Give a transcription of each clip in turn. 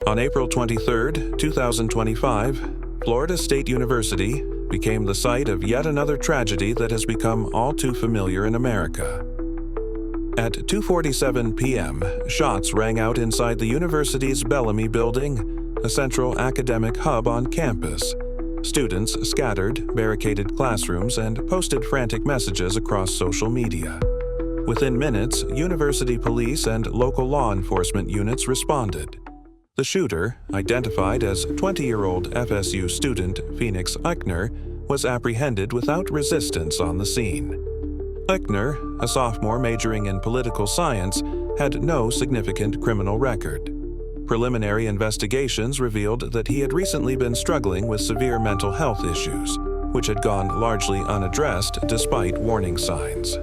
On April 23, 2025, Florida State University became the site of yet another tragedy that has become all too familiar in America. At 2:47 p.m., shots rang out inside the university's Bellamy building, a central academic hub on campus. Students scattered, barricaded classrooms, and posted frantic messages across social media. Within minutes, university police and local law enforcement units responded. The shooter, identified as 20-year-old FSU student Phoenix Ikner, was apprehended without resistance on the scene. Ikner, a sophomore majoring in political science, had no significant criminal record. Preliminary investigations revealed that he had recently been struggling with severe mental health issues, which had gone largely unaddressed despite warning signs.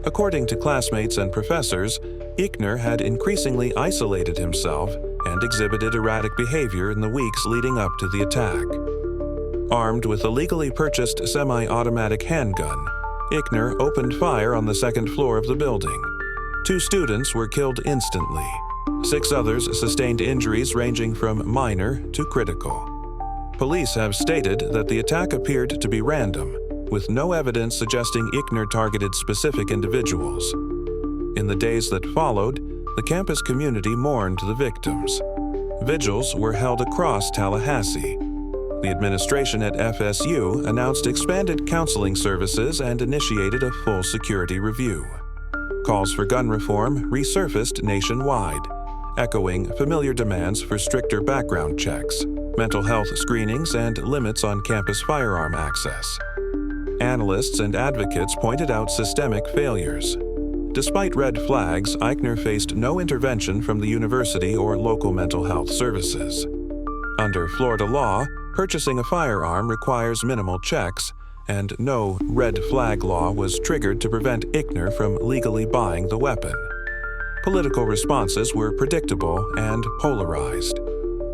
According to classmates and professors, Ikner had increasingly isolated himself and exhibited erratic behavior in the weeks leading up to the attack. Armed with a legally purchased semi-automatic handgun, Ikner opened fire on the second floor of the building. 2 students were killed instantly. 6 others sustained injuries ranging from minor to critical. Police have stated that the attack appeared to be random, with no evidence suggesting Ikner targeted specific individuals. In the days that followed, the campus community mourned the victims. Vigils were held across Tallahassee. The administration at FSU announced expanded counseling services and initiated a full security review. Calls for gun reform resurfaced nationwide, echoing familiar demands for stricter background checks, mental health screenings, and limits on campus firearm access. Analysts and advocates pointed out systemic failures. Despite red flags, Ikner faced no intervention from the university or local mental health services. Under Florida law, purchasing a firearm requires minimal checks, and no red flag law was triggered to prevent Ikner from legally buying the weapon. Political responses were predictable and polarized.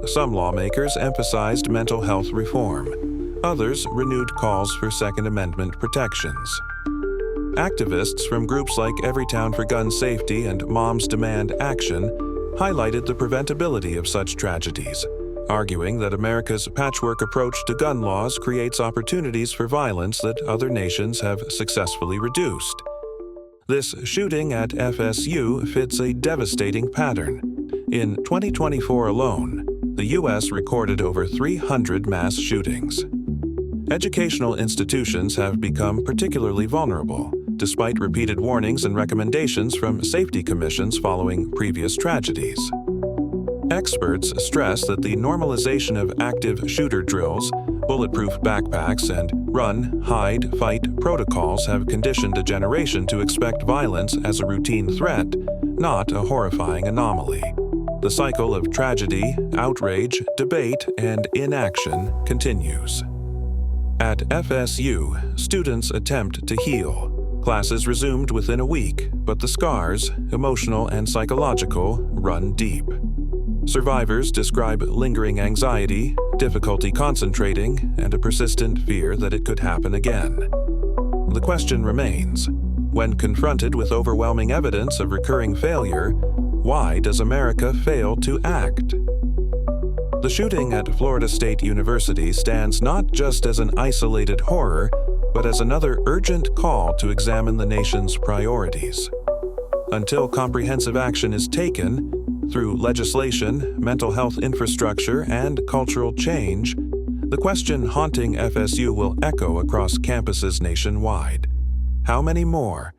Some lawmakers emphasized mental health reform. Others renewed calls for Second Amendment protections. Activists from groups like Everytown for Gun Safety and Moms Demand Action highlighted the preventability of such tragedies, arguing that America's patchwork approach to gun laws creates opportunities for violence that other nations have successfully reduced. This shooting at FSU fits a devastating pattern. In 2024 alone, the U.S. recorded over 300 mass shootings. Educational institutions have become particularly vulnerable, despite repeated warnings and recommendations from safety commissions following previous tragedies. Experts stress that the normalization of active shooter drills, bulletproof backpacks, and run, hide, fight protocols have conditioned a generation to expect violence as a routine threat, not a horrifying anomaly. The cycle of tragedy, outrage, debate, and inaction continues. At FSU, students attempt to heal. Classes resumed within a week, but the scars, emotional and psychological, run deep. Survivors describe lingering anxiety, difficulty concentrating, and a persistent fear that it could happen again. The question remains, when confronted with overwhelming evidence of recurring failure, why does America fail to act? The shooting at Florida State University stands not just as an isolated horror, but as another urgent call to examine the nation's priorities. Until comprehensive action is taken, through legislation, mental health infrastructure, and cultural change, the question haunting FSU will echo across campuses nationwide. How many more